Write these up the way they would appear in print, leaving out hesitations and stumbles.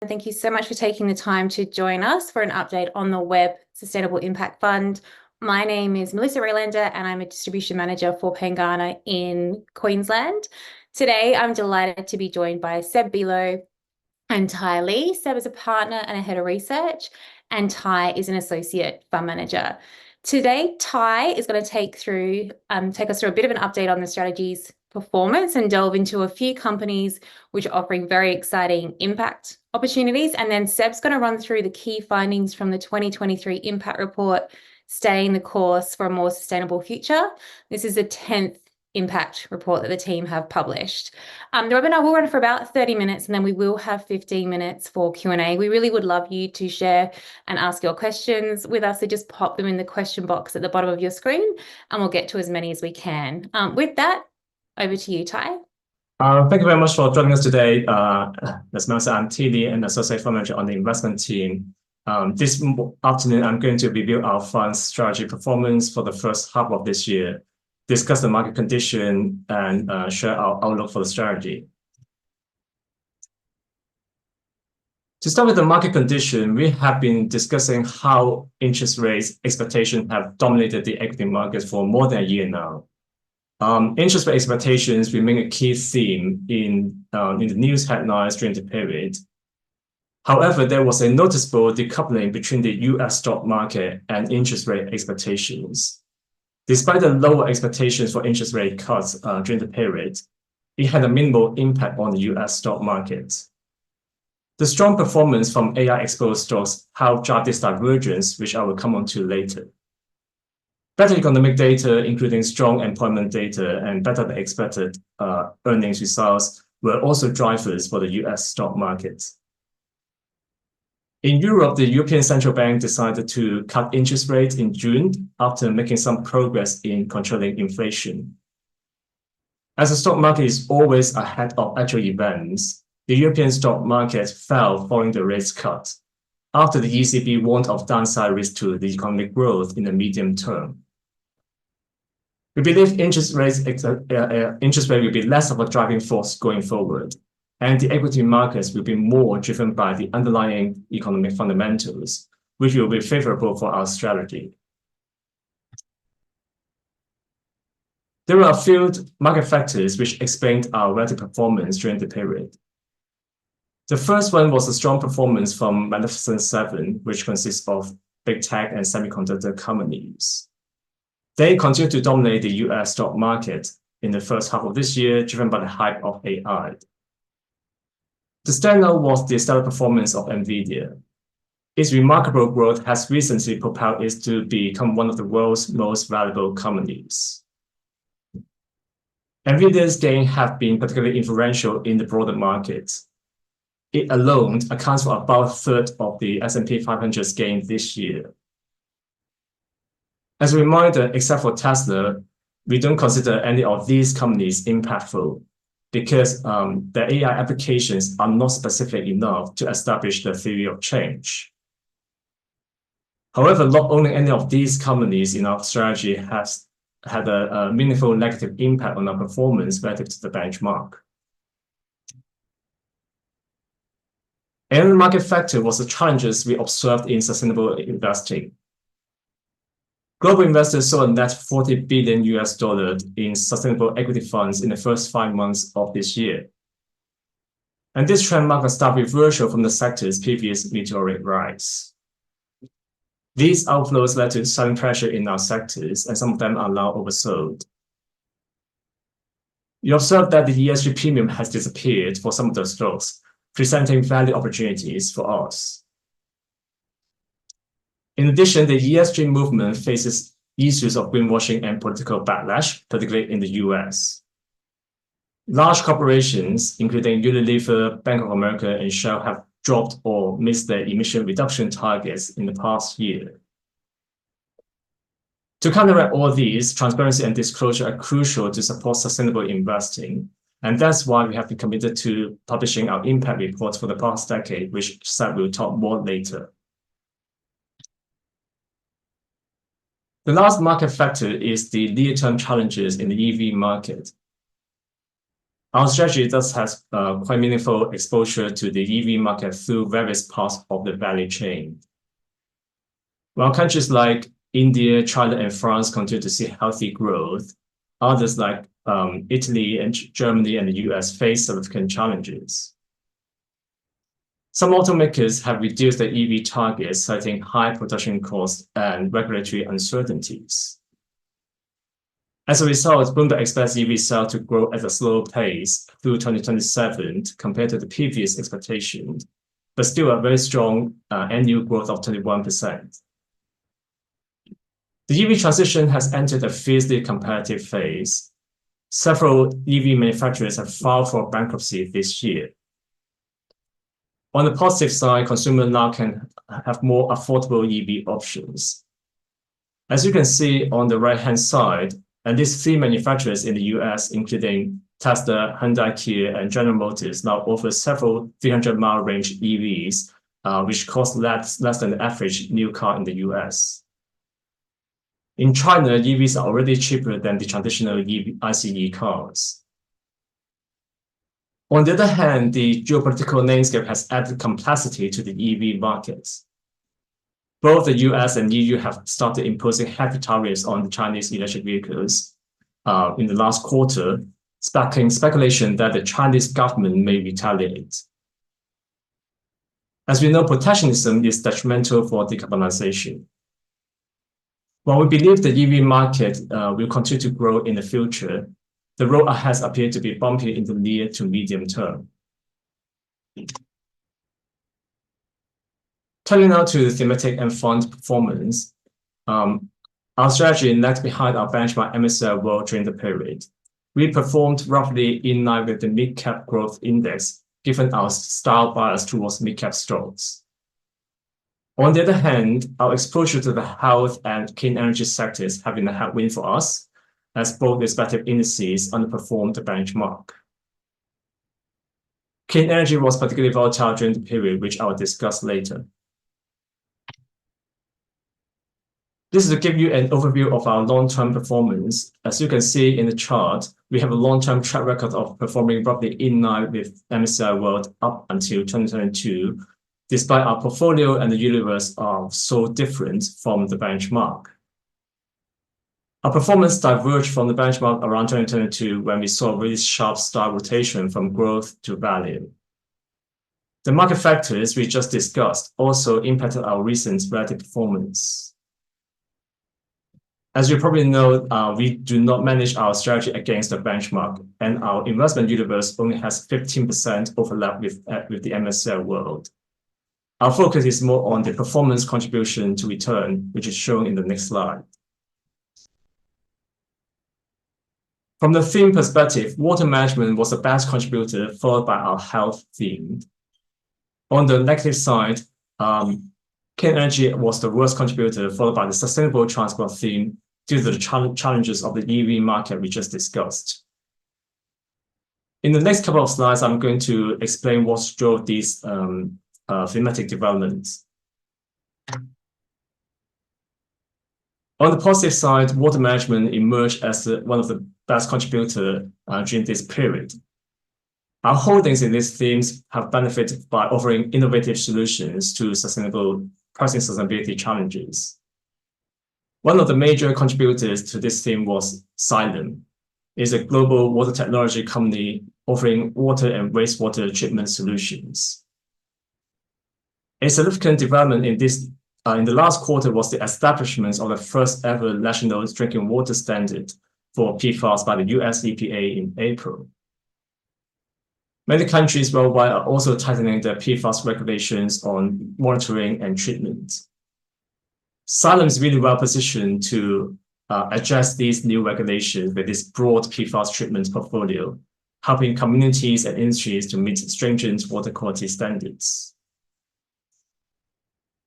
Thank you so much for taking the time to join us for an update on the Web Sustainable Impact Fund. My name is Melissa Relander and I'm a distribution manager for Pengana in Queensland. Today, I'm delighted to be joined by Seb Bilo and Ty Lee. Seb is a partner and a head of research, and Ty is an associate fund manager. Today, Ty is going to take us through a bit of an update on the strategy's performance and delve into a few companies which are offering very exciting impact opportunities. And then Seb's going to run through the key findings from the 2023 impact report, Staying the Course for a More Sustainable Future. This is the 10th impact report that the team have published. The webinar will run for about 30 minutes and then we will have 15 minutes for Q&A. We really would love you to share and ask your questions with us. So just pop them in the question box at the bottom of your screen and we'll get to as many as we can. With that, over to you, Ty. Thank you very much for joining us today. As Melissa, I'm Tilly, an associate fund manager on the investment team. This afternoon, I'm going to review our fund's strategy performance for the first half of this year, discuss the market condition, and share our outlook for the strategy. To start with the market condition, we have been discussing how interest rates expectations have dominated the equity market for more than a year now. Interest rate expectations remain a key theme in the news headlines during the period. However, there was a noticeable decoupling between the US stock market and interest rate expectations. Despite the lower expectations for interest rate cuts during the period, it had a minimal impact on the US stock market. The strong performance from AI-exposed stocks helped drive this divergence, which I will come on to later. Better economic data, including strong employment data and better than expected earnings results, were also drivers for the US stock market. In Europe, the European Central Bank decided to cut interest rates in June after making some progress in controlling inflation. As the stock market is always ahead of actual events, the European stock market fell following the rates cut, after the ECB warned of downside risk to the economic growth in the medium term. We believe interest rate will be less of a driving force going forward, and the equity markets will be more driven by the underlying economic fundamentals, which will be favorable for our strategy. There are a few market factors which explained our relative performance during the period. The first one was a strong performance from Magnificent Seven, which consists of big tech and semiconductor companies. They continue to dominate the US stock market in the first half of this year, driven by the hype of AI. The standout was the stellar performance of NVIDIA. Its remarkable growth has recently propelled it to become one of the world's most valuable companies. NVIDIA's gains have been particularly influential in the broader market. It alone accounts for about a third of the S&P 500's gain this year. As a reminder, except for Tesla, we don't consider any of these companies impactful because their AI applications are not specific enough to establish the theory of change. However, not only any of these companies in our strategy has had a meaningful negative impact on our performance relative to the benchmark. Another market factor was the challenges we observed in sustainable investing. Global investors saw a net $40 billion in sustainable equity funds in the first 5 months of this year. And this trend marked a stark reversal from the sector's previous meteoric rise. These outflows led to selling pressure in our sectors, and some of them are now oversold. You observe that the ESG premium has disappeared for some of the stocks, presenting value opportunities for us. In addition, the ESG movement faces issues of greenwashing and political backlash, particularly in the US. Large corporations, including Unilever, Bank of America, and Shell, have dropped or missed their emission reduction targets in the past year. To counteract all these, transparency and disclosure are crucial to support sustainable investing, and that's why we have been committed to publishing our impact reports for the past decade, which Seb will talk more later. The last market factor is the near-term challenges in the EV market. Our strategy thus has quite meaningful exposure to the EV market through various parts of the value chain. While countries like India, China, and France continue to see healthy growth, others like Italy and Germany and the US face significant challenges. Some automakers have reduced their EV targets, citing high production costs and regulatory uncertainties. As a result, Bloomberg expects EV sales to grow at a slow pace through 2027 compared to the previous expectation, but still a very strong annual growth of 21%. The EV transition has entered a fiercely competitive phase. Several EV manufacturers have filed for bankruptcy this year. On the positive side, consumers now can have more affordable EV options. As you can see on the right-hand side, and these three manufacturers in the US, including Tesla, Hyundai, Kia, and General Motors, now offer several 300-mile range EVs, which cost less than the average new car in the US. In China, EVs are already cheaper than the traditional ICE cars. On the other hand, the geopolitical landscape has added complexity to the EV markets. Both the US and EU have started imposing heavy tariffs on the Chinese electric vehicles in the last quarter, sparking speculation that the Chinese government may retaliate. As we know, protectionism is detrimental for decarbonization. While we believe the EV market will continue to grow in the future, the road ahead appears to be bumpy in the near to medium term. Turning now to the thematic and fund performance, our strategy lagged behind our benchmark MSCI World during the period. We performed roughly in line with the mid-cap growth index, given our style bias towards mid-cap stocks. On the other hand, our exposure to the health and clean energy sectors have been a headwind for us, as both respective indices underperformed the benchmark. Clean energy was particularly volatile during the period, which I will discuss later. This is to give you an overview of our long-term performance. As you can see in the chart, we have a long-term track record of performing roughly in line with MSCI World up until 2022, despite our portfolio and the universe are so different from the benchmark. Our performance diverged from the benchmark around 2022 when we saw a really sharp style rotation from growth to value. The market factors we just discussed also impacted our recent relative performance. As you probably know, we do not manage our strategy against the benchmark, and our investment universe only has 15% overlap with the MSCI World. Our focus is more on the performance contribution to return, which is shown in the next slide. From the theme perspective, water management was the best contributor, followed by our health theme. On the negative side, clean energy was the worst contributor, followed by the sustainable transport theme due to the challenges of the EV market we just discussed. In the next couple of slides, I'm going to explain what drove these thematic developments. On the positive side, water management emerged as one of the best contributors during this period. Our holdings in these themes have benefited by offering innovative solutions to pricing sustainability challenges. One of the major contributors to this theme was Xylem. It's a global water technology company offering water and wastewater treatment solutions. A significant development in the last quarter was the establishment of the first ever national drinking water standard for PFAS by the US EPA in April. Many countries worldwide are also tightening their PFAS regulations on monitoring and treatment. Xylem is really well positioned to address these new regulations with this broad PFAS treatment portfolio, helping communities and industries to meet stringent water quality standards.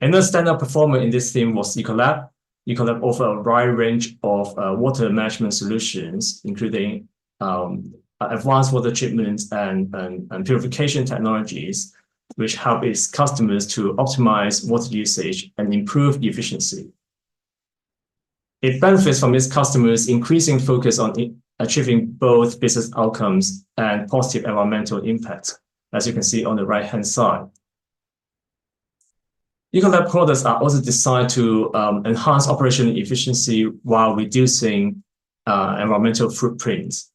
Another standout performer in this theme was Ecolab. Ecolab offers a wide range of water management solutions, including advanced water treatment and purification technologies, which help its customers to optimize water usage and improve efficiency. It benefits from its customers' increasing focus on achieving both business outcomes and positive environmental impact, as you can see on the right-hand side. Ecolab products are also designed to enhance operational efficiency while reducing environmental footprints.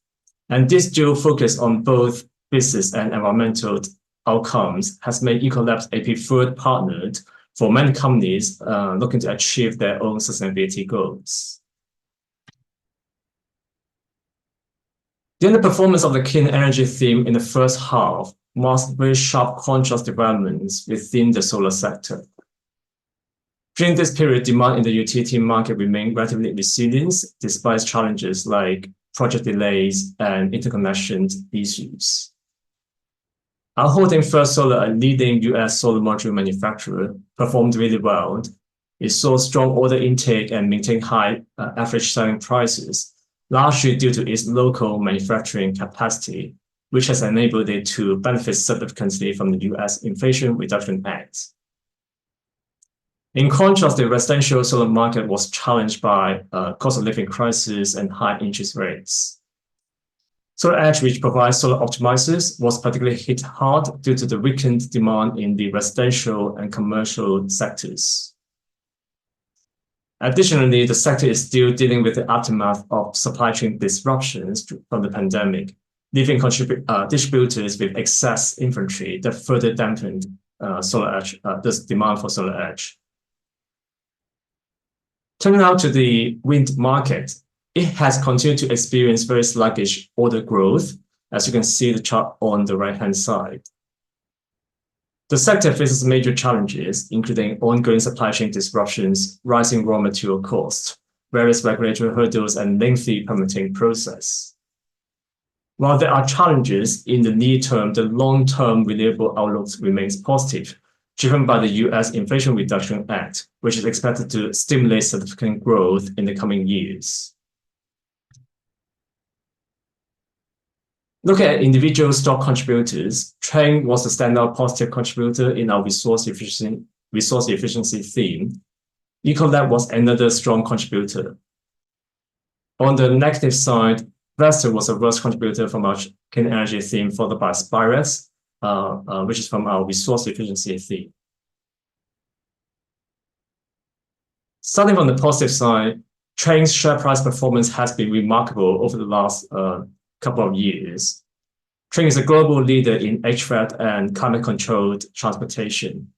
And this dual focus on both business and environmental outcomes has made Ecolab a preferred partner for many companies looking to achieve their own sustainability goals. The underperformance of the clean energy theme in the first half marks very sharp contrast developments within the solar sector. During this period, demand in the utility market remained relatively resilient despite challenges like project delays and interconnection issues. Our holding First Solar, a leading US solar module manufacturer, performed really well. It saw strong order intake and maintained high average selling prices, largely due to its local manufacturing capacity, which has enabled it to benefit significantly from the US Inflation Reduction Act. In contrast, the residential solar market was challenged by cost of living crisis and high interest rates. SolarEdge, which provides solar optimizers, was particularly hit hard due to the weakened demand in the residential and commercial sectors. Additionally, the sector is still dealing with the aftermath of supply chain disruptions from the pandemic, leaving distributors with excess inventory that further dampened this demand for SolarEdge. Turning now to the wind market, it has continued to experience very sluggish order growth, as you can see the chart on the right-hand side. The sector faces major challenges, including ongoing supply chain disruptions, rising raw material costs, various regulatory hurdles, and lengthy permitting process. While there are challenges in the near term, the long-term renewable outlook remains positive, driven by the US Inflation Reduction Act, which is expected to stimulate significant growth in the coming years. Looking at individual stock contributors, Trane was a standout positive contributor in our resource efficiency theme. Ecolab was another strong contributor. On the negative side, Vestas was a worst contributor from our clean energy theme, followed by Spirax, which is from our resource efficiency theme. Starting from the positive side, Trane's share price performance has been remarkable over the last couple of years. Trane is a global leader in HVAC and climate-controlled transportation.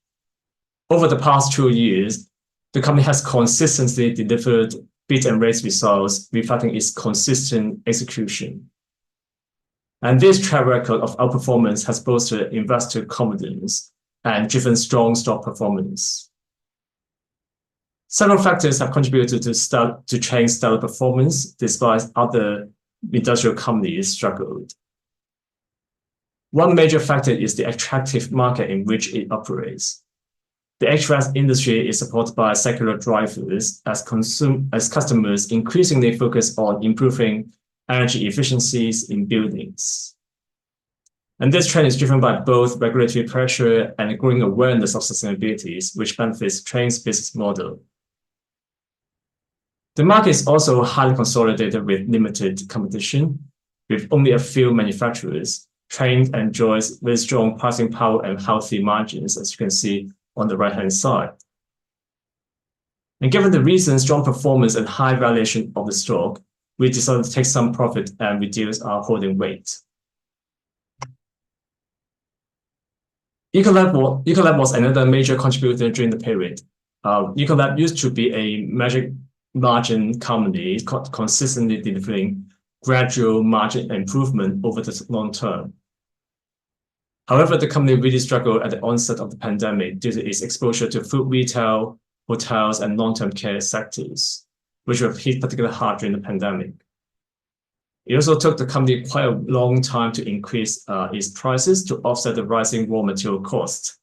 Over the past 2 years, the company has consistently delivered beat and raise results, reflecting its consistent execution. And this track record of outperformance has bolstered investor confidence and driven strong stock performance. Several factors have contributed to Trane's stellar performance, despite other industrial companies struggled. One major factor is the attractive market in which it operates. The HVAC industry is supported by secular drivers as customers increasingly focus on improving energy efficiencies in buildings. And this trend is driven by both regulatory pressure and a growing awareness of sustainability, which benefits Trane's business model. The market is also highly consolidated with limited competition. With only a few manufacturers, Trane enjoys very strong pricing power and healthy margins, as you can see on the right-hand side. And given the recent strong performance and high valuation of the stock, we decided to take some profit and reduce our holding weight. Ecolab was another major contributor during the period. Ecolab used to be a magic margin company, consistently delivering gradual margin improvement over the long term. However, the company really struggled at the onset of the pandemic due to its exposure to food retail, hotels, and long-term care sectors, which were hit particularly hard during the pandemic. It also took the company quite a long time to increase its prices to offset the rising raw material costs,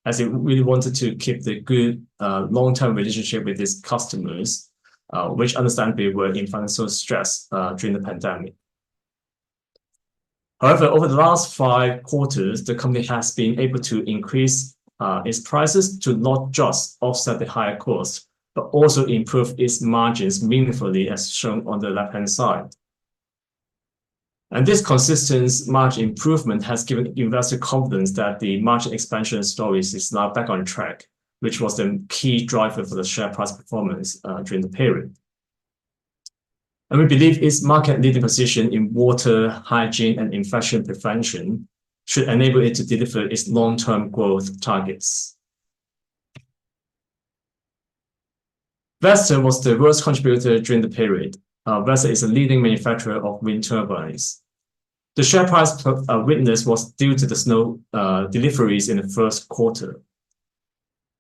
as it really wanted to keep the good long-term relationship with its customers, which understandably were in financial stress during the pandemic. However, over the last 5 quarters, the company has been able to increase its prices to not just offset the higher costs, but also improve its margins meaningfully, as shown on the left-hand side. And this consistent margin improvement has given investor confidence that the margin expansion story is now back on track, which was the key driver for the share price performance during the period. And we believe its market-leading position in water, hygiene, and infection prevention should enable it to deliver its long-term growth targets. Vestas was the worst contributor during the period. Vestas is a leading manufacturer of wind turbines. The share price weakness was due to the snow deliveries in the first quarter.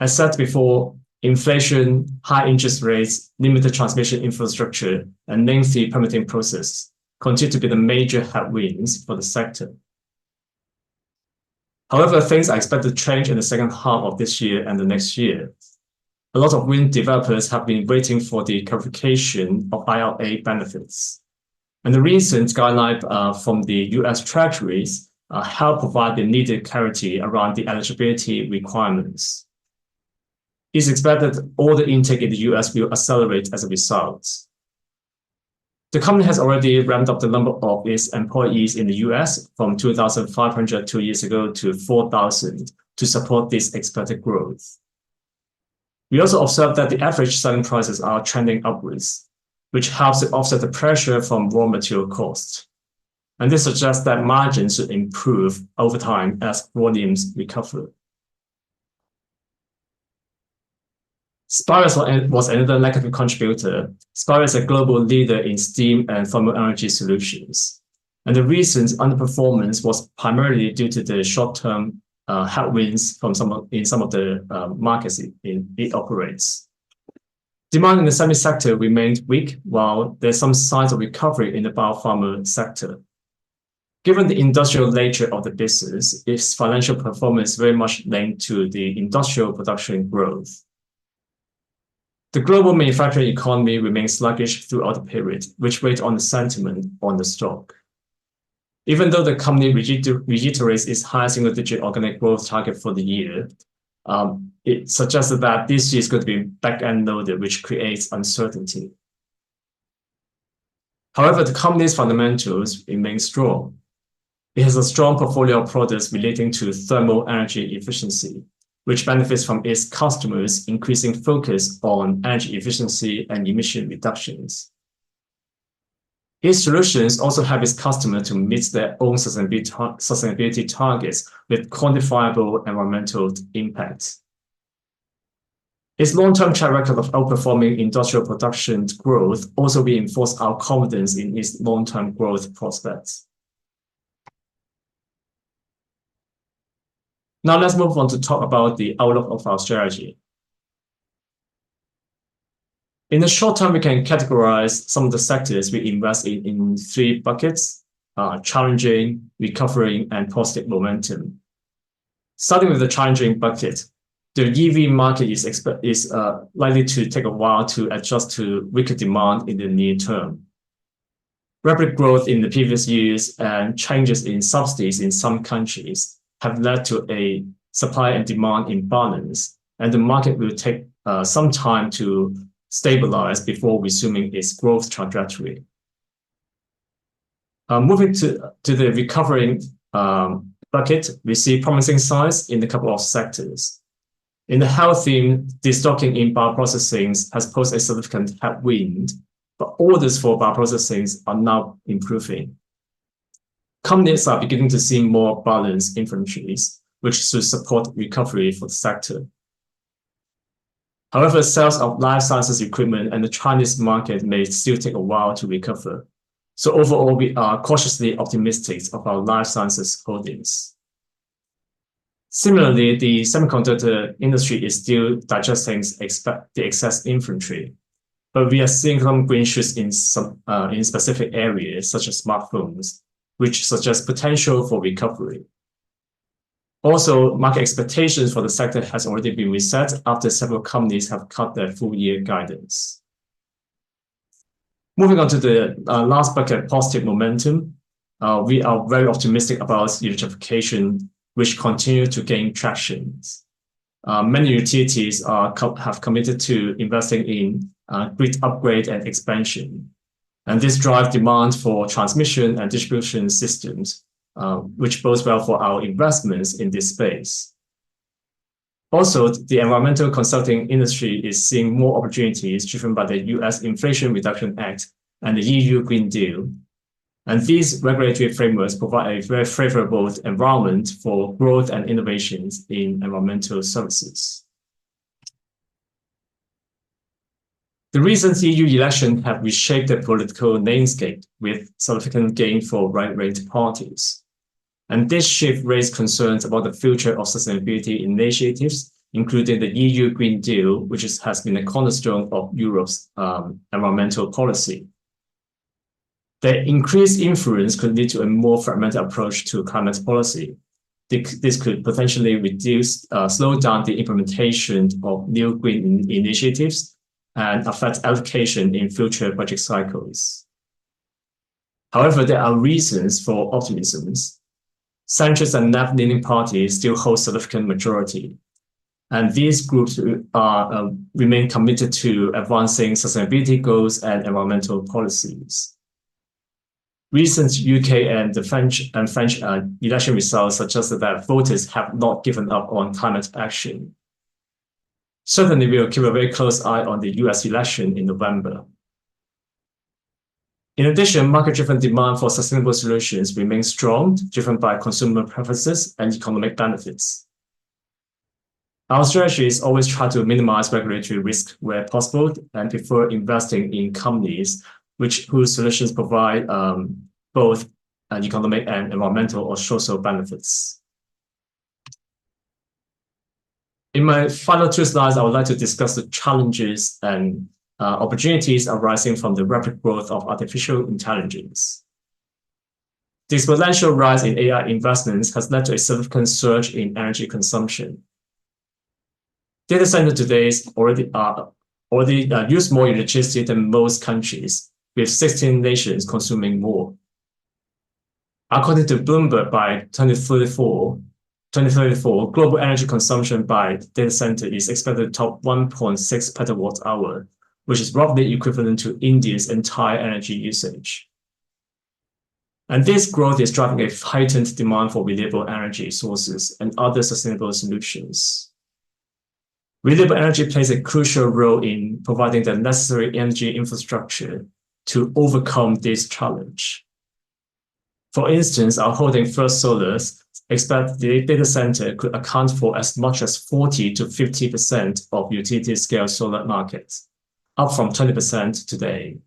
As said before, inflation, high interest rates, limited transmission infrastructure, and lengthy permitting process continue to be the major headwinds for the sector. However, things are expected to change in the second half of this year and the next year. A lot of wind developers have been waiting for the clarification of IRA benefits. And the recent guideline from the US Treasuries help provide the needed clarity around the eligibility requirements. It's expected order intake in the US will accelerate as a result. The company has already ramped up the number of its employees in the US from 2,500 2 years ago to 4,000 to support this expected growth. We also observed that the average selling prices are trending upwards, which helps to offset the pressure from raw material costs. And this suggests that margins should improve over time as volumes recover. Spirax was another negative contributor. Spirax is a global leader in steam and thermal energy solutions. And the recent underperformance was primarily due to the short-term headwinds from some of the markets it operates. Demand in the semi-sector remained weak, while there's some signs of recovery in the biopharma sector. Given the industrial nature of the business, its financial performance is very much linked to the industrial production growth. The global manufacturing economy remains sluggish throughout the period, which weighed on the sentiment on the stock. Even though the company reiterates its high single-digit organic growth target for the year, it suggested that this year is going to be back-end loaded, which creates uncertainty. However, the company's fundamentals remain strong. It has a strong portfolio of products relating to thermal energy efficiency, which benefits from its customers' increasing focus on energy efficiency and emission reductions. Its solutions also help its customers to meet their own sustainability targets with quantifiable environmental impacts. Its long-term track record of outperforming industrial production growth also reinforced our confidence in its long-term growth prospects. Now let's move on to talk about the outlook of our strategy. In the short term, we can categorize some of the sectors we invest in three buckets: challenging, recovering, and positive momentum. Starting with the challenging bucket, the EV market is likely to take a while to adjust to weaker demand in the near term. Rapid growth in the previous years and changes in subsidies in some countries have led to a supply and demand imbalance, and the market will take some time to stabilize before resuming its growth trajectory. Moving to the recovering bucket, we see promising signs in a couple of sectors. In the health theme, destocking in bioprocessing has posed a significant headwind, but orders for bioprocessing are now improving. Companies are beginning to see more balanced inventories, which should support recovery for the sector. However, sales of life sciences equipment and the Chinese market may still take a while to recover. So overall, we are cautiously optimistic of our life sciences holdings. Similarly, the semiconductor industry is still digesting the excess inventory, but we are seeing some green shoots in specific areas, such as smartphones, which suggest potential for recovery. Also, market expectations for the sector has already been reset after several companies have cut their full-year guidance. Moving on to the last bucket, positive momentum, we are very optimistic about electrification, which continue to gain traction. Many utilities have committed to investing in grid upgrade and expansion. And this drives demand for transmission and distribution systems, which bodes well for our investments in this space. Also, the environmental consulting industry is seeing more opportunities driven by the US Inflation Reduction Act and the EU Green Deal. And these regulatory frameworks provide a very favorable environment for growth and innovations in environmental services. The recent EU elections have reshaped the political landscape with significant gain for right-wing parties. And this shift raised concerns about the future of sustainability initiatives, including the EU Green Deal, which has been a cornerstone of Europe's environmental policy. The increased influence could lead to a more fragmented approach to climate policy. This could potentially slow down the implementation of new green initiatives and affect allocation in future budget cycles. However, there are reasons for optimism. Centrist and left-leaning parties still hold significant majority, and these groups remain committed to advancing sustainability goals and environmental policies. Recent UK and French election results suggest that voters have not given up on climate action. Certainly, we will keep a very close eye on the US election in November. In addition, market-driven demand for sustainable solutions remains strong, driven by consumer preferences and economic benefits. Our strategy is always try to minimize regulatory risk where possible and prefer investing in companies whose solutions provide both economic and environmental or social benefits. In my final two slides, I would like to discuss the challenges and opportunities arising from the rapid growth of artificial intelligence. The exponential rise in AI investments has led to a significant surge in energy consumption. Data centers today already use more electricity than most countries, with 16 nations consuming more. According to Bloomberg, by 2034, global energy consumption by data center is expected to top 1.6 petawatt hour, which is roughly equivalent to India's entire energy usage. And this growth is driving a heightened demand for renewable energy sources and other sustainable solutions. Renewable energy plays a crucial role in providing the necessary energy infrastructure to overcome this challenge. For instance, our holding First Solar expect the data center could account for as much as 40 to 50% of utility-scale solar markets, up from 20% today.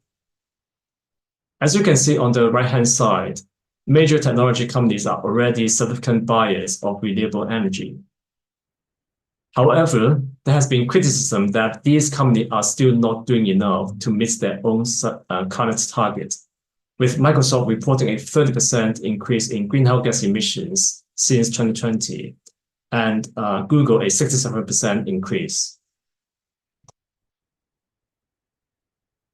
As you can see on the right-hand side, major technology companies are already significant buyers of renewable energy. However, there has been criticism that these companies are still not doing enough to meet their own climate targets, with Microsoft reporting a 30% increase in greenhouse gas emissions since 2020, and Google a 67% increase.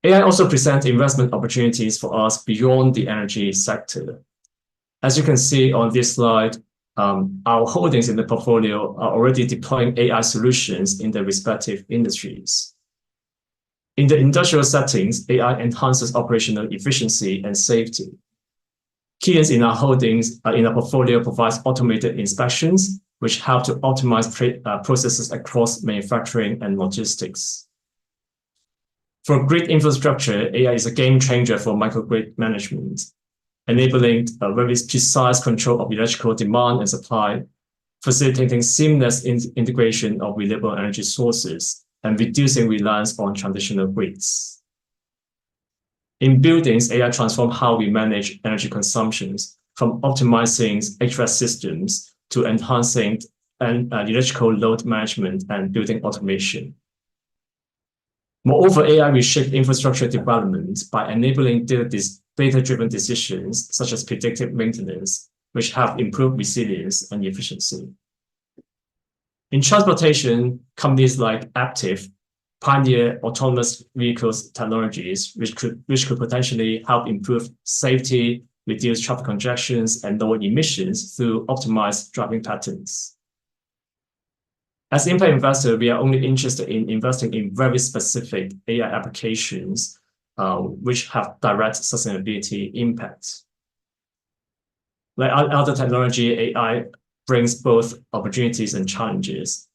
AI also presents investment opportunities for us beyond the energy sector. As you can see on this slide, our holdings in the portfolio are already deploying AI solutions in their respective industries. In the industrial settings, AI enhances operational efficiency and safety. Keys in our holdings in our portfolio provides automated inspections, which help to optimize processes across manufacturing and logistics. For grid infrastructure, AI is a game changer for microgrid management, enabling a very precise control of electrical demand and supply, facilitating seamless integration of renewable energy sources, and reducing reliance on traditional grids. In buildings, AI transforms how we manage energy consumptions, from optimizing HVAC systems to enhancing electrical load management and building automation. Moreover, AI reshapes infrastructure development by enabling data-driven decisions, such as predictive maintenance, which have improved resilience and efficiency. In transportation, companies like Aptiv pioneer autonomous vehicles technologies, which could potentially help improve safety, reduce traffic congestions, and lower emissions through optimized driving patterns. As impact investors, we are only interested in investing in very specific AI applications which have direct sustainability impacts. Like other technology, AI brings both opportunities and challenges.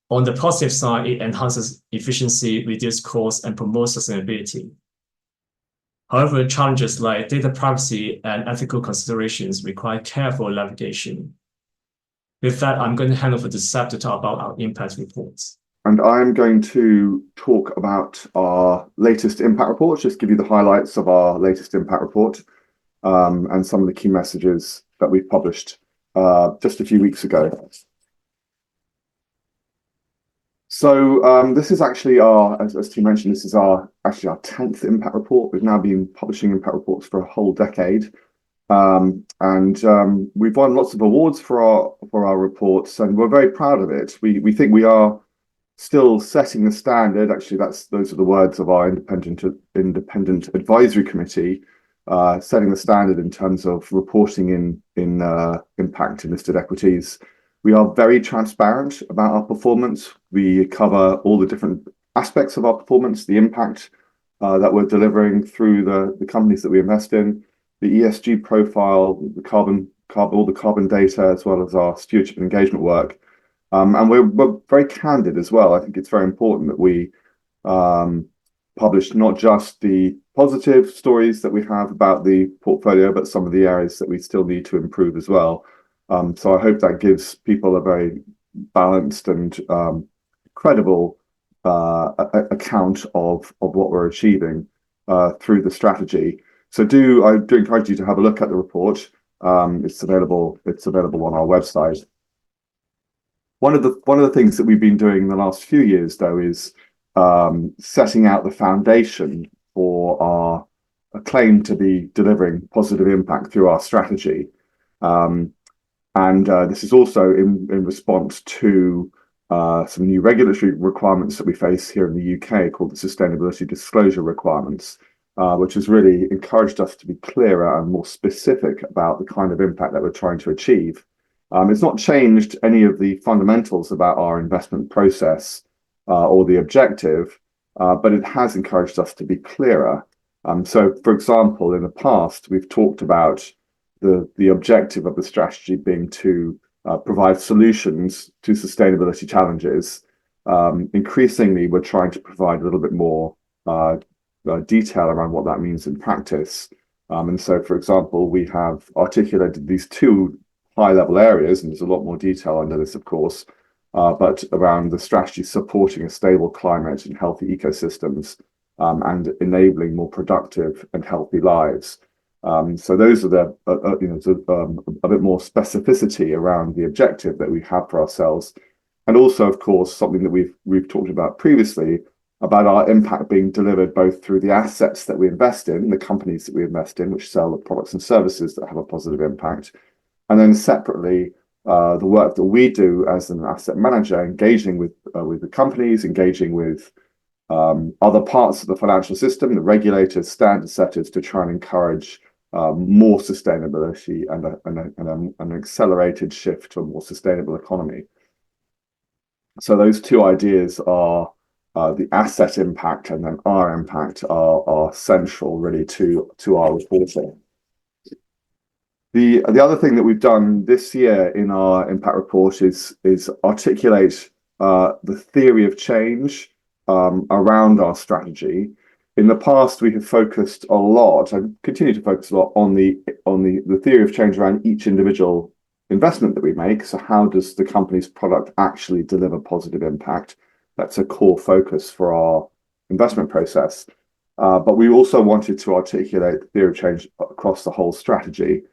On the positive side, it enhances efficiency, reduces costs, and promotes sustainability. However, challenges like data privacy and ethical considerations require careful navigation. With that, I'm going to hand over to Seb to talk about our impact reports. And I'm going to talk about our latest impact report, just give you the highlights of our latest impact report and some of the key messages that we've published just a few weeks ago. So this is actually as Tim mentioned, this is our 10th impact report. We've now been publishing impact reports for a whole decade. We've won lots of awards for our reports, and we're very proud of it. We think we are still setting the standard. Actually, those are the words of our independent advisory committee, setting the standard in terms of reporting in impact in listed equities. We are very transparent about our performance. We cover all the different aspects of our performance, the impact that we're delivering through the companies that we invest in, the ESG profile, all the carbon data, as well as our stewardship and engagement work. And we're very candid as well. I think it's very important that we publish not just the positive stories that we have about the portfolio, but some of the areas that we still need to improve as well. So I hope that gives people a very balanced and credible account of what we're achieving through the strategy. So I do encourage you to have a look at the report. It's available on our website. One of the things that we've been doing in the last few years, though, is setting out the foundation for our claim to be delivering positive impact through our strategy. This is also in response to some new regulatory requirements that we face here in the UK called the Sustainability Disclosure Requirements, which has really encouraged us to be clearer and more specific about the kind of impact that we're trying to achieve. It's not changed any of the fundamentals about our investment process or the objective, but it has encouraged us to be clearer. So, for example, in the past, we've talked about the objective of the strategy being to provide solutions to sustainability challenges. Increasingly, we're trying to provide a little bit more detail around what that means in practice. And so, for example, we have articulated these two high-level areas, and there's a lot more detail under this, of course, but around the strategy supporting a stable climate and healthy ecosystems and enabling more productive and healthy lives. So those are a bit more specificity around the objective that we have for ourselves, and also, of course, something that we've talked about previously about our impact being delivered both through the assets that we invest in, the companies that we invest in, which sell the products and services that have a positive impact, and then separately the work that we do as an asset manager, engaging with the companies, engaging with other parts of the financial system, the regulators, standard setters, to try and encourage more sustainability and an accelerated shift to a more sustainable economy. So those two ideas are the asset impact and then our impact are central really to our reporting. The other thing that we've done this year in our impact report is articulate the theory of change around our strategy. In the past, we have focused a lot and continue to focus a lot on the theory of change around each individual investment that we make. So how does the company's product actually deliver positive impact? That's a core focus for our investment process. But we also wanted to articulate the theory of change across the whole strategy.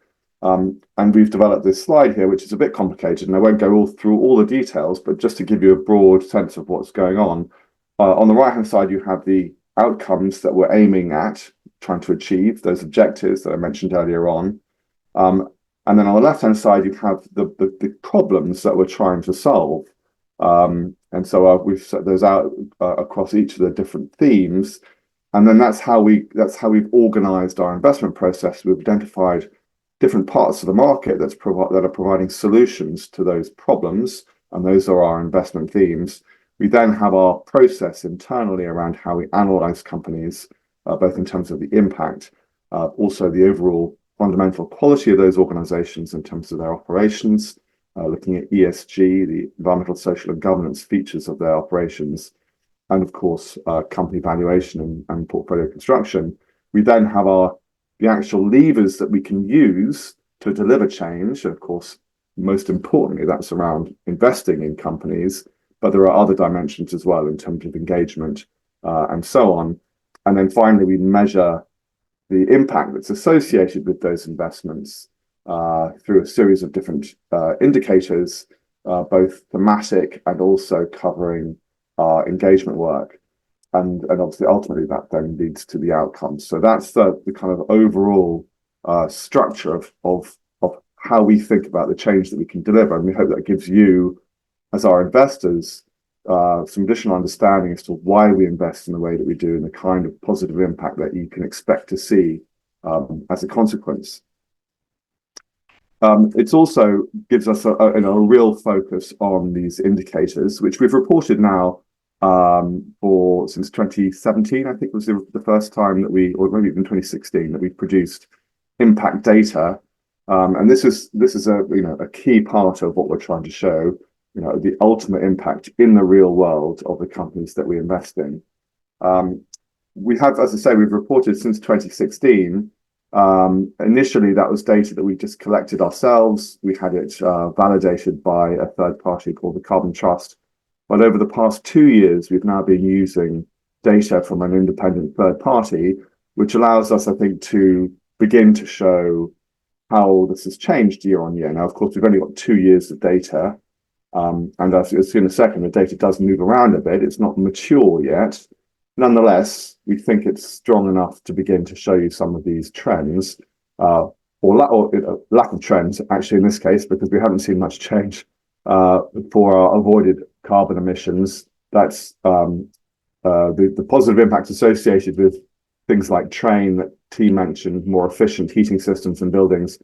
And we've developed this slide here, which is a bit complicated, and I won't go through all the details, but just to give you a broad sense of what's going on. On the right-hand side, you have the outcomes that we're aiming at, trying to achieve, those objectives that I mentioned earlier on. And then on the left-hand side, you have the problems that we're trying to solve. And so we've set those out across each of the different themes. And then that's how we've organized our investment process. We've identified different parts of the market that are providing solutions to those problems, and those are our investment themes. We then have our process internally around how we analyze companies both in terms of the impact, also the overall fundamental quality of those organizations in terms of their operations, looking at ESG, the environmental, social, and governance features of their operations, and of course, company valuation and portfolio construction. We then have the actual levers that we can use to deliver change. Of course, most importantly, that's around investing in companies, but there are other dimensions as well in terms of engagement and so on. And then finally, we measure the impact that's associated with those investments through a series of different indicators, both thematic and also covering our engagement work. And obviously, ultimately, that then leads to the outcomes. So that's the kind of overall structure of how we think about the change that we can deliver. And we hope that gives you, as our investors, some additional understanding as to why we invest in the way that we do and the kind of positive impact that you can expect to see as a consequence. It also gives us a real focus on these indicators, which we've reported now since 2017, I think was the first time that or maybe even 2016, that we produced impact data. And this is a key part of what we're trying to show, the ultimate impact in the real world of the companies that we invest in. We have, as I say, we've reported since 2016. Initially, that was data that we just collected ourselves. We had it validated by a third party called the Carbon Trust. But over the past 2 years, we've now been using data from an independent third party, which allows us, I think, to begin to show how this has changed year on year. Now, of course, we've only got 2 years of data. And as you'll see in a second, the data does move around a bit. It's not mature yet. Nonetheless, we think it's strong enough to begin to show you some of these trends, or lack of trends, actually, in this case, because we haven't seen much change for our avoided carbon emissions. That's the positive impact associated with things like train that T mentioned, more efficient heating systems in buildings.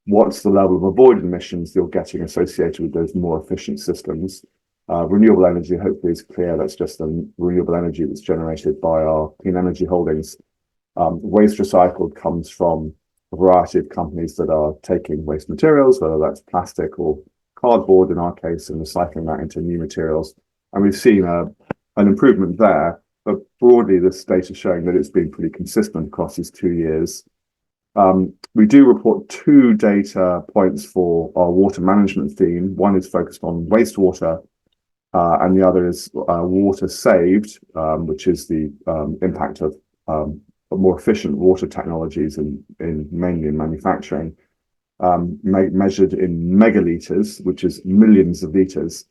What's the level of avoided emissions you're getting associated with those more efficient systems? Renewable energy, hopefully, is clear. That's just the renewable energy that's generated by our clean energy holdings. Waste recycled comes from a variety of companies that are taking waste materials, whether that's plastic or cardboard in our case, and recycling that into new materials. And we've seen an improvement there. But broadly, this data is showing that it's been pretty consistent across these 2 years. We do report 2 data points for our water management theme. One is focused on wastewater, and the other is water saved, which is the impact of more efficient water technologies mainly in manufacturing, measured in megaliters, which is millions of liters.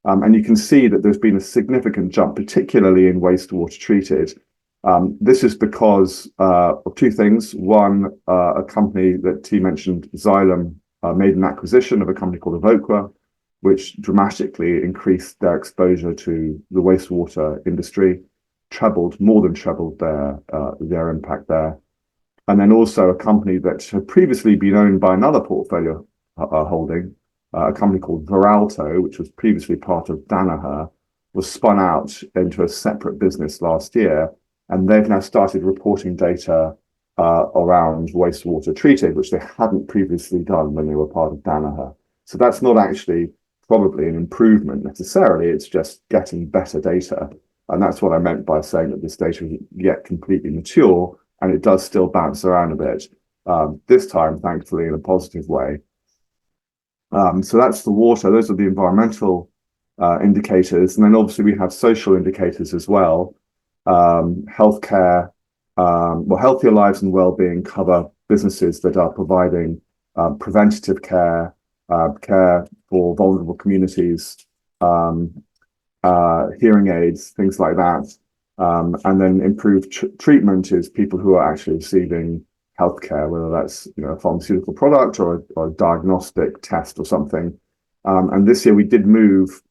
And you can see that there's been a significant jump, particularly in wastewater treated. This is because of 2 things. One, a company that T mentioned, Xylem, made an acquisition of a company called Evoqua, which dramatically increased their exposure to the wastewater industry, more than trebled their impact there. And then also a company that had previously been owned by another portfolio holding, a company called Veralto, which was previously part of Danaher, was spun out into a separate business last year. And they've now started reporting data around wastewater treated, which they hadn't previously done when they were part of Danaher. So that's not actually probably an improvement necessarily. It's just getting better data. And that's what I meant by saying that this data isn't yet completely mature, and it does still bounce around a bit, this time, thankfully, in a positive way. So that's the water. Those are the environmental indicators. And then obviously we have social indicators as well. Healthcare, healthier lives and well-being cover businesses that are providing preventative care, care for vulnerable communities, hearing aids, things like that. And then improved treatment is people who are actually receiving healthcare, whether that's a pharmaceutical product or a diagnostic test or something. And this year we did move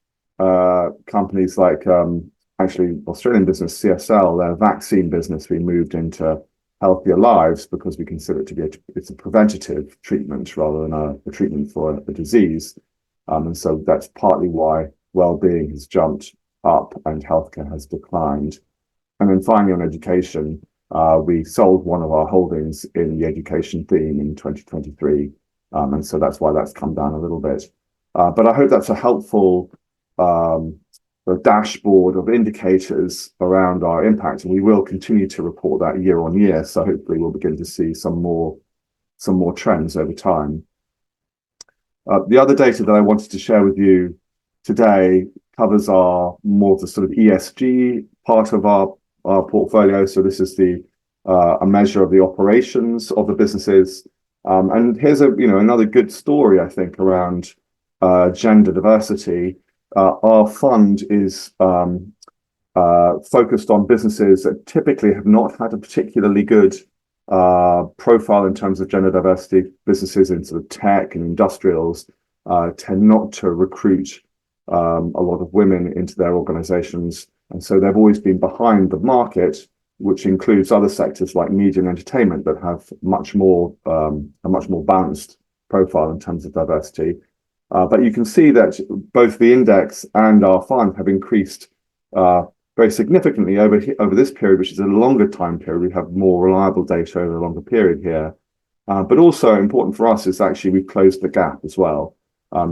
companies like actually Australian business CSL, their vaccine business, we moved into healthier lives because we consider it to be it's a preventative treatment rather than a treatment for a disease. And so that's partly why well-being has jumped up and healthcare has declined. And then finally on education, We sold one of our holdings in the education theme in 2023, and so that's why that's come down a little bit. But I hope that's a helpful dashboard of indicators around our impact, and we will continue to report that year on year. So hopefully we'll begin to see some more trends over time. The other data that I wanted to share with you today covers more of the sort of ESG part of our portfolio. So this is a measure of the operations of the businesses. And here's another good story, I think, around gender diversity. Our fund is focused on businesses that typically have not had a particularly good profile in terms of gender diversity. Businesses in sort of tech and industrials tend not to recruit a lot of women into their organizations. And so they've always been behind the market, which includes other sectors like media and entertainment that have a much more balanced profile in terms of diversity. But you can see that both the index and our fund have increased very significantly over this period, which is a longer time period. We have more reliable data over a longer period here. But also important for us is actually we've closed the gap as well.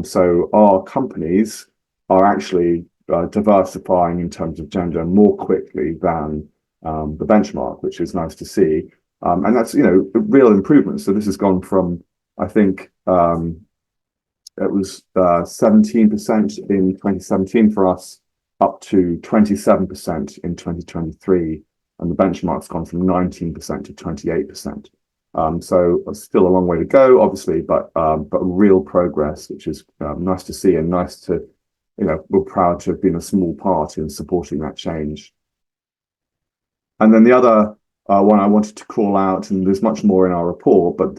So our companies are actually diversifying in terms of gender more quickly than the benchmark, which is nice to see. And that's, real improvement. So this has gone from, I think, it was 17% in 2017 for us, up to 27% in 2023. And the benchmark's gone from 19% to 28%. So still a long way to go, obviously, but real progress, which is nice to see, and nice to, we're proud to have been a small part in supporting that change. And then the other one I wanted to call out, and there's much more in our report, but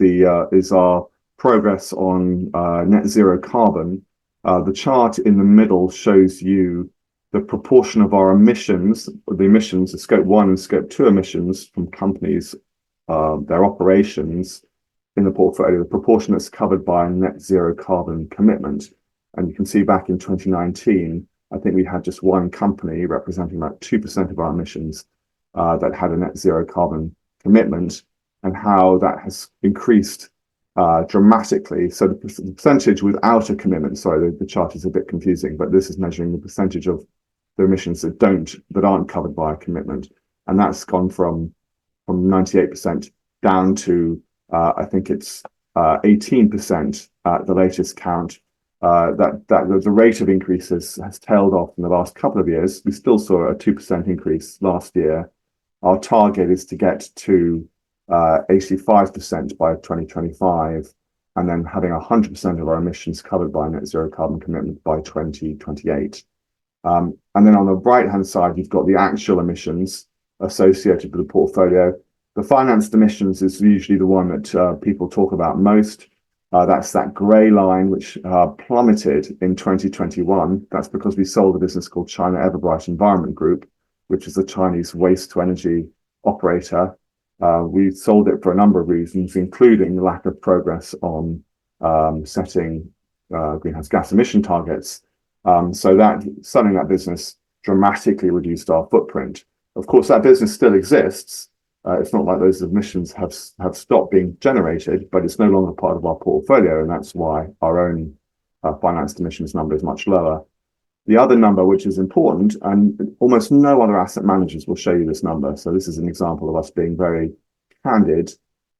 is our progress on net zero carbon. The chart in the middle shows you the proportion of our emissions, the scope 1 and scope 2 emissions from companies, their operations in the portfolio, the proportion that's covered by a net zero carbon commitment. And you can see back in 2019, I think we had just one company representing about 2% of our emissions that had a net zero carbon commitment, and how that has increased dramatically. So the percentage without a commitment, sorry, the chart is a bit confusing, but this is measuring the percentage of the emissions that aren't covered by a commitment. And that's gone from 98% down to, I think it's 18% at the latest count. That the rate of increases has tailed off in the last couple of years. We still saw a 2% increase last year. Our target is to get to 85% by 2025, and then having 100% of our emissions covered by a net zero carbon commitment by 2028. And then on the right-hand side, you've got the actual emissions associated with the portfolio. The financed emissions is usually the one that people talk about most. That's that grey line, which plummeted in 2021. That's because we sold a business called China Everbright Environment Group, which is a Chinese waste-to-energy operator. We sold it for a number of reasons, including the lack of progress on setting greenhouse gas emission targets. So that selling that business dramatically reduced our footprint. Of course, that business still exists. It's not like those emissions have stopped being generated, but it's no longer part of our portfolio, and that's why our own financed emissions number is much lower. The other number, which is important, and almost no other asset managers will show you this number. So this is an example of us being very candid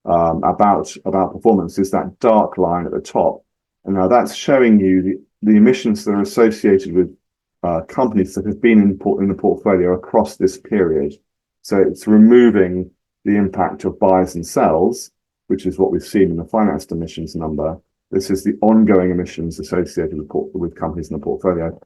about performance, is that dark line at the top. And now that's showing you the emissions that are associated with companies that have been in the portfolio across this period. So it's removing the impact of buys and sells, which is what we've seen in the financed emissions number. This is the ongoing emissions associated with companies in the portfolio.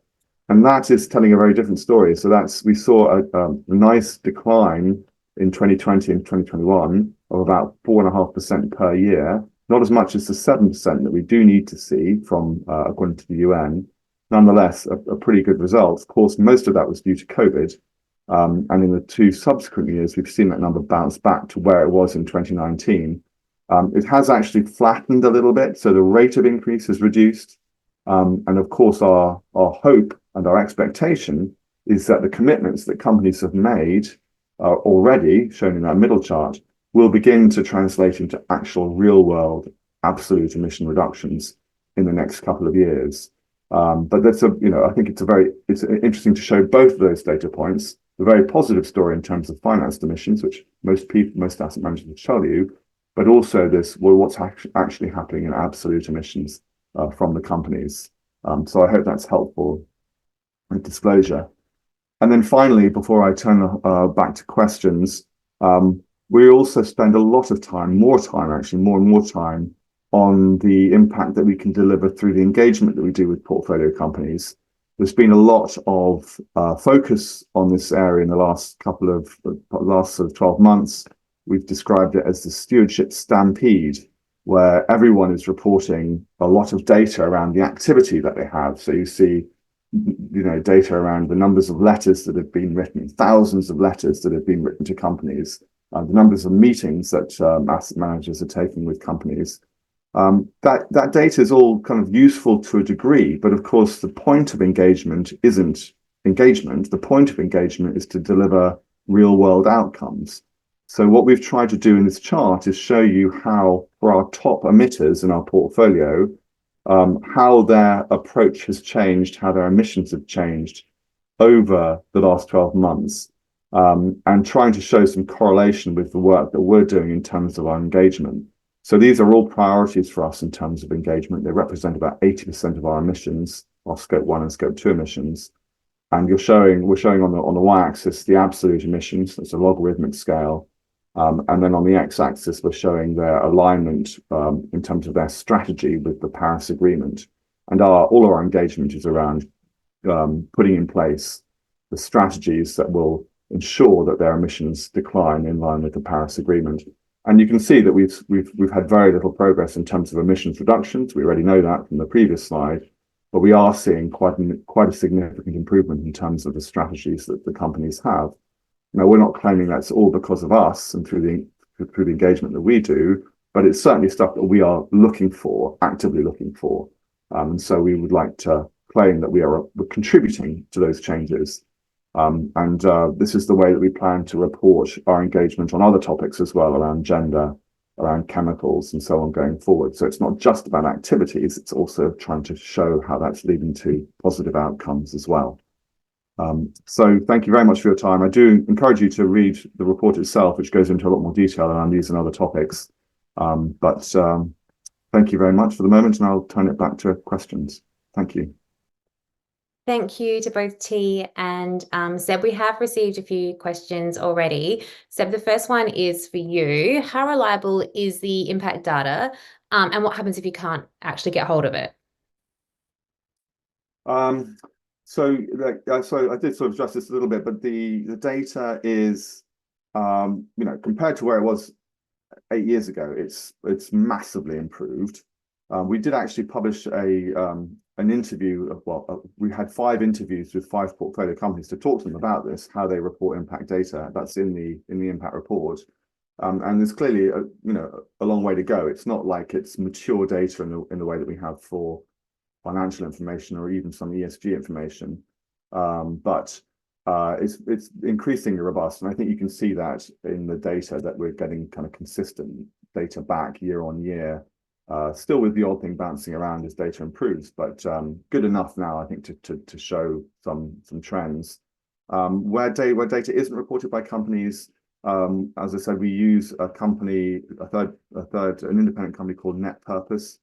And that is telling a very different story. So we saw a nice decline in 2020 and 2021 of about 4.5% per year, not as much as the 7% that we do need to see from according to the UN. Nonetheless, a pretty good result. Of course, most of that was due to COVID. And in the 2 subsequent years, we've seen that number bounce back to where it was in 2019. It has actually flattened a little bit, so the rate of increase has reduced. And of course, our hope and our expectation is that the commitments that companies have made already shown in that middle chart will begin to translate into actual real world absolute emission reductions in the next couple of years. But that's I think it's interesting to show both of those data points. The very positive story in terms of financed emissions, which most asset managers will tell you, but also what's actually happening in absolute emissions from the companies. So I hope that's helpful with disclosure. And then finally, before I turn back to questions, we also spend a lot of time, more and more time on the impact that we can deliver through the engagement that we do with portfolio companies. There's been a lot of focus on this area in the last sort of 12 months. We've described it as the stewardship stampede, where everyone is reporting a lot of data around the activity that they have. So you see, data around the numbers of letters that have been written, thousands of letters that have been written to companies, the numbers of meetings that asset managers are taking with companies. That data is all kind of useful to a degree, but of course the point of engagement isn't engagement. The point of engagement is to deliver real world outcomes. So what we've tried to do in this chart is show you how, for our top emitters in our portfolio, how their approach has changed, how their emissions have changed over the last 12 months, and trying to show some correlation with the work that we're doing in terms of our engagement. So these are all priorities for us in terms of engagement. They represent about 80% of our emissions, our scope 1 and scope 2 emissions. And we're showing on the y-axis the absolute emissions, that's a logarithmic scale. And then on the x-axis, we're showing their alignment in terms of their strategy with the Paris Agreement. And all our engagement is around putting in place the strategies that will ensure that their emissions decline in line with the Paris Agreement. And you can see that we've had very little progress in terms of emissions reductions. We already know that from the previous slide, but we are seeing quite a significant improvement in terms of the strategies that the companies have. Now, we're not claiming that's all because of us and through the engagement that we do, but it's certainly stuff that we are actively looking for. And so we would like to claim that we're contributing to those changes. This is the way that we plan to report our engagement on other topics as well, around gender, around chemicals, and so on going forward. So it's not just about activities, it's also trying to show how that's leading to positive outcomes as well. So thank you very much for your time. I do encourage you to read the report itself, which goes into a lot more detail around these and other topics. Thank you very much for the moment, and I'll turn it back to questions. Thank you. Thank you to both T and Seb. We have received a few questions already. Seb, the first one is for you. How reliable is the impact data, and what happens if you can't actually get hold of it? So I did sort of address this a little bit, but the data is, compared to where it was 8 years ago, it's massively improved. We did actually publish an interview. We had 5 interviews with 5 portfolio companies to talk to them about this, how they report impact data. That's in the impact report. And there's clearly a long way to go. It's not like it's mature data in the way that we have for financial information or even some ESG information, but it's increasingly robust. And I think you can see that in the data that we're getting kind of consistent data back year on year, still with the odd thing bouncing around as data improves, but good enough now, I think, to show some trends. Where data isn't reported by companies, as I said, we use an independent company called Net Purpose,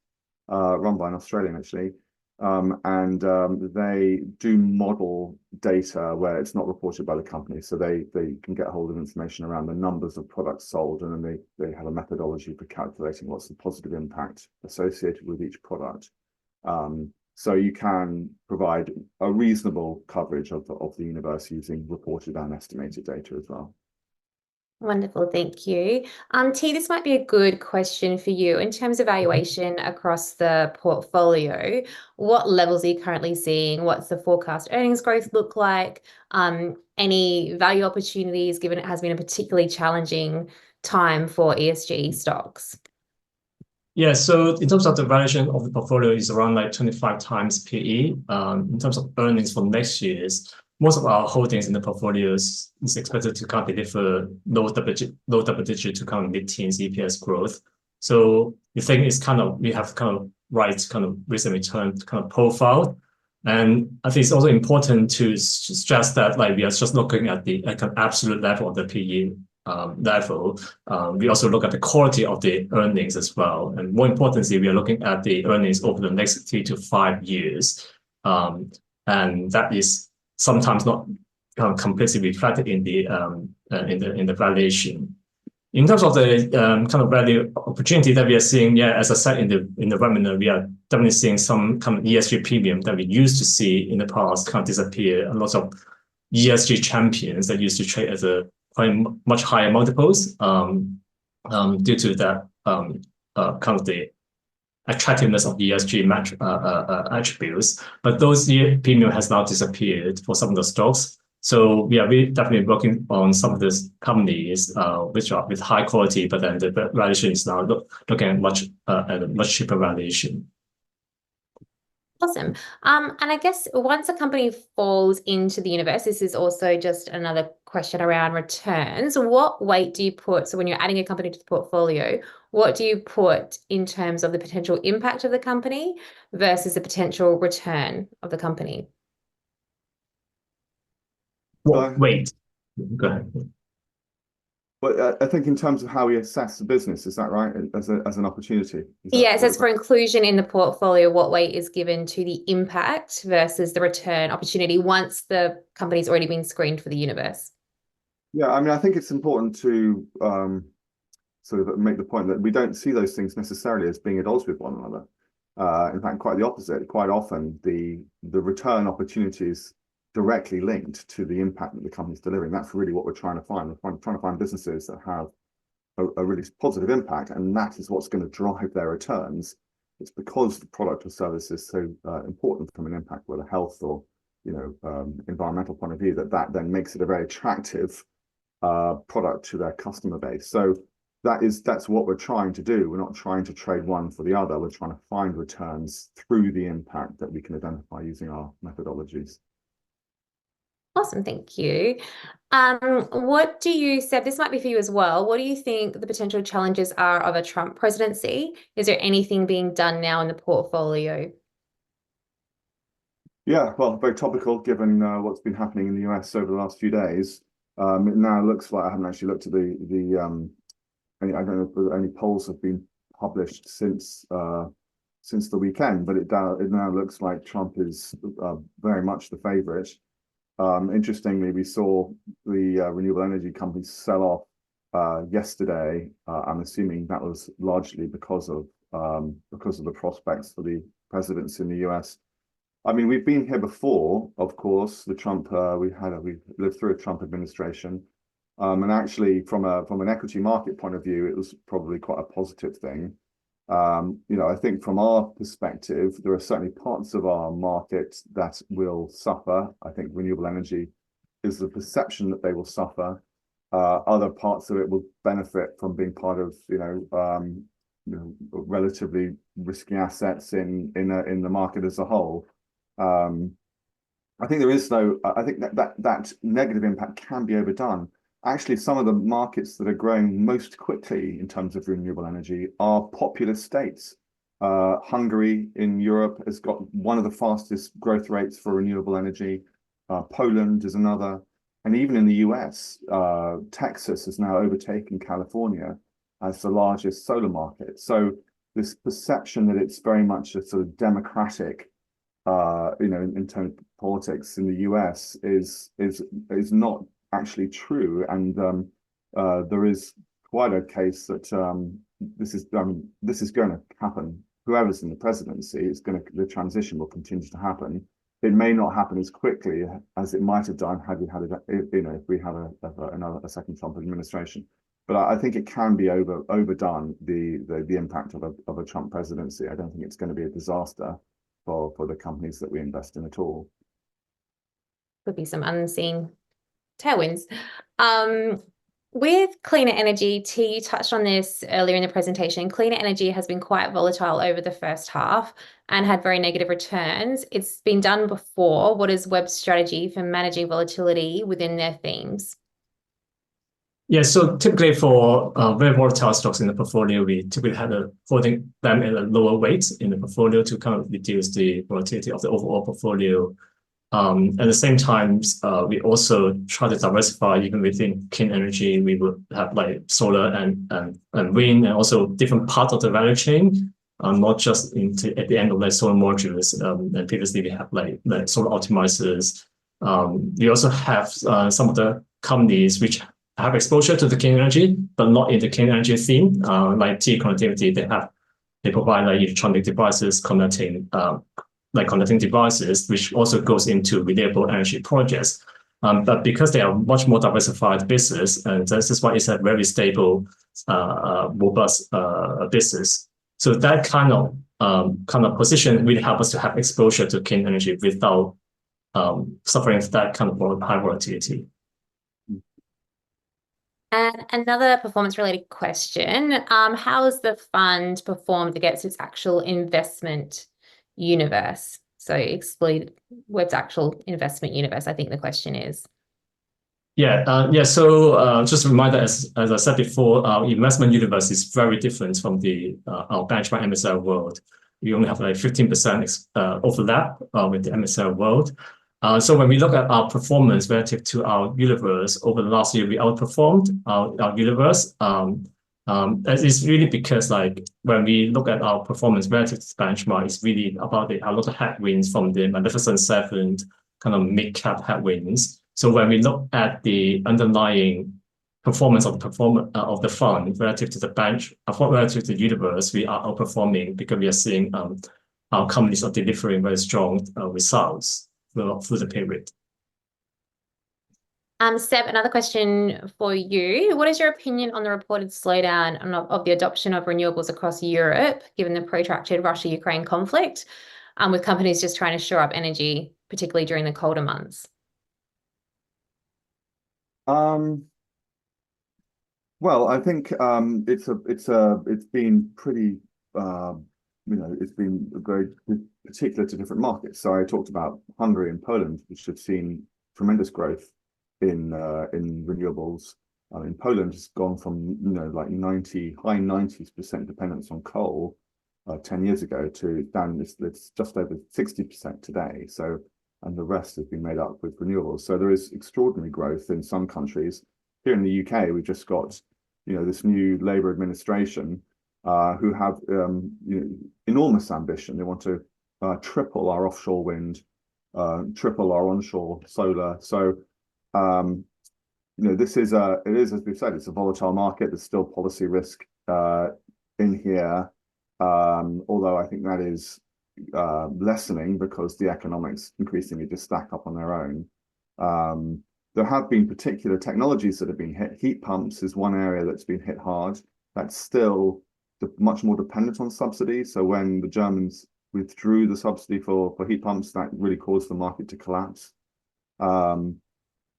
run by an Australian actually. They do model data where it's not reported by the company, so they can get hold of information around the numbers of products sold, and then they have a methodology for calculating what's the positive impact associated with each product. So you can provide a reasonable coverage of the universe using reported and estimated data as well. Wonderful, thank you. T, this might be a good question for you. In terms of valuation across the portfolio, what levels are you currently seeing? What's the forecast earnings growth look like? Any value opportunities, given it has been a particularly challenging time for ESG stocks? Yeah, so in terms of the valuation of the portfolio is around like 25 times PE. In terms of earnings for next year's, most of our holdings in the portfolios is expected to kind of deliver low double digit to kind of mid-teens EPS growth. So we think it's kind of, we have kind of right kind of risk and return kind of profile. And I think it's also important to stress that like we are just looking at the kind of absolute level of the PE level. We also look at the quality of the earnings as well. And more importantly, we are looking at the earnings over the next 3 to 5 years. And that is sometimes not completely reflected in the valuation. In terms of the kind of value opportunity that we are seeing, yeah, as I said in the webinar, we are definitely seeing some kind of ESG premium that we used to see in the past kind of disappear. A lot of ESG champions that used to trade at a quite much higher multiples due to that kind of the attractiveness of ESG attributes, but those premium has now disappeared for some of the stocks. So we are definitely working on some of these companies which are with high quality, but then the valuation is now looking at a much cheaper valuation. Awesome. And I guess once a company falls into the universe, this is also just another question around returns. What weight do you put? So when you're adding a company to the portfolio, what do you put in terms of the potential impact of the company versus the potential return of the company? What weight? Go ahead. Well, I think in terms of how we assess the business, is that right? As an opportunity? Yeah, it says for inclusion in the portfolio, what weight is given to the impact versus the return opportunity once the company's already been screened for the universe? Yeah, I mean, I think it's important to sort of make the point that we don't see those things necessarily as being at odds with one another. In fact, quite the opposite. Quite often, the return opportunities directly linked to the impact that the company's delivering. That's really what we're trying to find. We're trying to find businesses that have a really positive impact, and that is what's going to drive their returns. It's because the product or service is so important from an impact, whether health or environmental point of view, that then makes it a very attractive product to their customer base. So that's what we're trying to do. We're not trying to trade one for the other. We're trying to find returns through the impact that we can identify using our methodologies. Awesome, thank you. What do you, Seb, this might be for you as well. What do you think the potential challenges are of a Trump presidency? Is there anything being done now in the portfolio? Yeah, well, very topical given what's been happening in the US over the last few days. It now looks like, I haven't actually looked at I don't know if any polls have been published since the weekend, but it now looks like Trump is very much the favorite. Interestingly, we saw the renewable energy companies sell off yesterday. I'm assuming that was largely because of the prospects for the presidency in the US. I mean, we've been here before, of course. The Trump we've lived through a Trump administration, and actually, from an equity market point of view, it was probably quite a positive thing. I think from our perspective, there are certainly parts of our market that will suffer. I think renewable energy is the perception that they will suffer. Other parts of it will benefit from being part of, relatively risky assets in the market as a whole. I think I think that negative impact can be overdone. Actually, some of the markets that are growing most quickly in terms of renewable energy are populous states. Hungary in Europe has got one of the fastest growth rates for renewable energy. Poland is another. And even in the US, Texas has now overtaken California as the largest solar market. So this perception that it's very much a sort of democratic, in terms of politics in the US is not actually true, and there is quite a case that this is going to happen. Whoever's in the presidency, the transition will continue to happen. It may not happen as quickly as it might have done had we had if we have a second Trump administration. But I think it can be overdone the impact of a Trump presidency. I don't think it's going to be a disaster for the companies that we invest in at all. Could be some unseen tailwinds. With cleaner energy, T, you touched on this earlier in the presentation. Cleaner energy has been quite volatile over the first half and had very negative returns. It's been done before. What is Webb's strategy for managing volatility within their themes? Yeah, so typically for very volatile stocks in the portfolio, we typically have holding them at a lower weight in the portfolio to kind of reduce the volatility of the overall portfolio. At the same time, we also try to diversify even within clean energy. We would have like solar and wind, and also different parts of the value chain, not just at the end of like solar modules. And previously we have like solar optimizers. We also have some of the companies which have exposure to the clean energy, but not in the clean energy theme, like T connectivity. They provide like electronic devices connecting devices, which also goes into renewable energy projects. But because they are much more diversified business, and this is why it's a very stable, robust business. So that kind of position really help us to have exposure to clean energy without suffering that kind of high volatility. And another performance-related question, how has the fund performed against its actual investment universe? So explain Webb's actual investment universe, I think the question is. Yeah. So just a reminder, as I said before, our investment universe is very different from our benchmark MSCI World. We only have like 15% overlap with the MSCI World. So when we look at our performance relative to our universe over the last year, we outperformed our universe. It's really because like when we look at our performance relative to the benchmark, it's really about a lot of headwinds from the Magnificent Seven, kind of mid-cap headwinds. So when we look at the underlying performance of the fund relative to relative to the universe, we are outperforming because we are seeing our companies are delivering very strong results through the period. Seb, another question for you. What is your opinion on the reported slowdown of the adoption of renewables across Europe, given the protracted Russia-Ukraine conflict, with companies just trying to shore up energy, particularly during the colder months? Well, I think it's been pretty it's been very particular to different markets. So I talked about Hungary and Poland, which have seen tremendous growth in renewables. In Poland, it's gone from like high 90% dependence on coal 10 years ago to down. It's just over 60% today. So, and the rest has been made up with renewables. So there is extraordinary growth in some countries. Here in the UK, we've just got this new Labour administration who have enormous ambition. They want to triple our offshore wind, triple our onshore solar. So this is as we've said, it's a volatile market. There's still policy risk in here, although I think that is lessening because the economics increasingly just stack up on their own. There have been particular technologies that have been hit. Heat pumps is one area that's been hit hard. That's still much more dependent on subsidies. So when the Germans withdrew the subsidy for heat pumps, that really caused the market to collapse.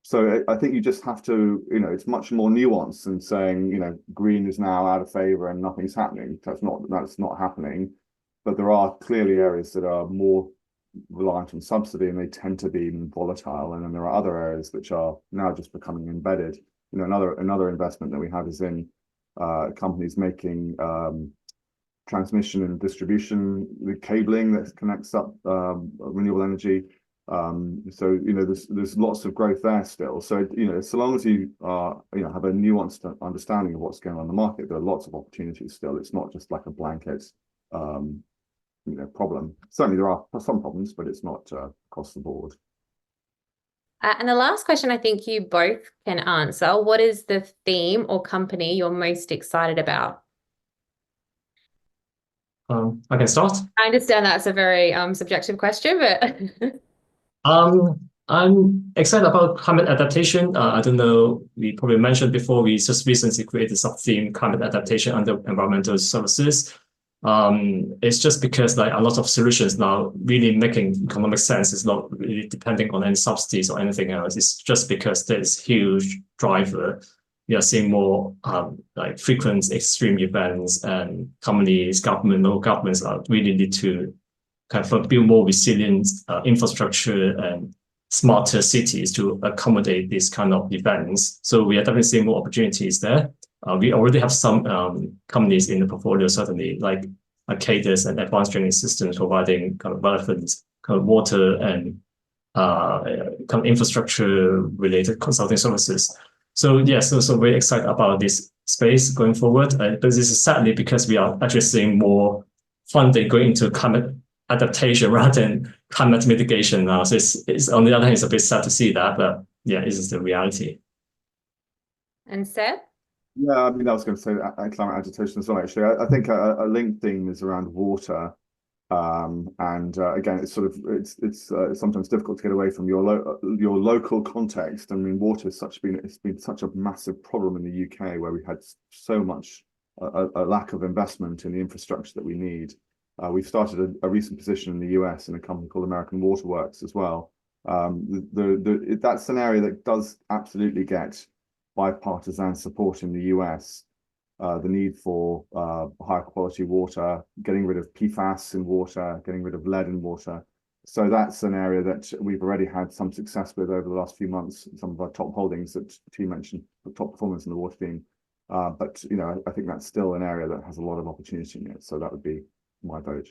So I think you just have to, it's much more nuanced than saying, green is now out of favor and nothing's happening. That's not happening. But there are clearly areas that are more reliant on subsidy and they tend to be volatile. And then there are other areas which are now just becoming embedded. Another investment that we have is in companies making transmission and distribution, the cabling that connects up renewable energy. So there's lots of growth there still. So so long as you have a nuanced understanding of what's going on in the market, there are lots of opportunities still. It's not just like a blanket problem. Certainly there are some problems, but it's not across the board. And the last question I think you both can answer, what is the theme or company you're most excited about? I can start. I understand that's a very subjective question, but I'm excited about climate adaptation. I don't know, we probably mentioned before, we just recently created sub-theme climate adaptation under environmental services. It's just because like a lot of solutions now really making economic sense. It's not really depending on any subsidies or anything else. It's just because there's huge driver we are seeing more like frequent extreme events, and companies, government, local governments are really need to kind of build more resilient infrastructure and smarter cities to accommodate these kind of events. So we are definitely seeing more opportunities there. We already have some companies in the portfolio, certainly like Cadence and Advanced Drinking Systems, providing kind of relevant kind of water and kind of infrastructure related consulting services. So yes, so we're excited about this space going forward. But this is sadly because we are actually seeing more funding going into climate adaptation rather than climate mitigation now. So it's on the other hand, it's a bit sad to see that, but yeah, this is the reality. And Seb? Yeah, I mean, I was going to say climate agitation as well, actually. I think a linked theme is around water. Again, it's sort of it's sometimes difficult to get away from your local context. I mean, water has been such a massive problem in the UK, where we had so much a lack of investment in the infrastructure that we need. We've started a recent position in the US in a company called American Waterworks as well. That's an area that does absolutely get bipartisan support in the US. The need for higher quality water, getting rid of PFAS in water, getting rid of lead in water. So that's an area that we've already had some success with over the last few months. Some of our top holdings that T mentioned, the top performance in the water theme. But you know, I think that's still an area that has a lot of opportunity in it. So that would be my vote.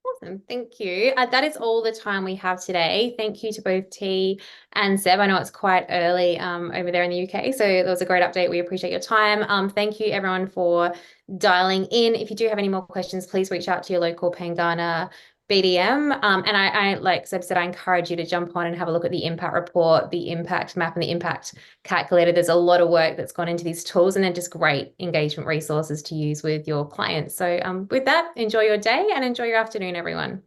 Awesome. Thank you. That is all the time we have today. Thank you to both T and Seb. I know it's quite early over there in the UK, so that was a great update. We appreciate your time. Thank you everyone for dialing in. If you do have any more questions, please reach out to your local Pengana BDM. And I, like Seb said, I encourage you to jump on and have a look at the impact report, the impact map, and the impact calculator. There's a lot of work that's gone into these tools, and they're just great engagement resources to use with your clients. So with that, enjoy your day and enjoy your afternoon, everyone.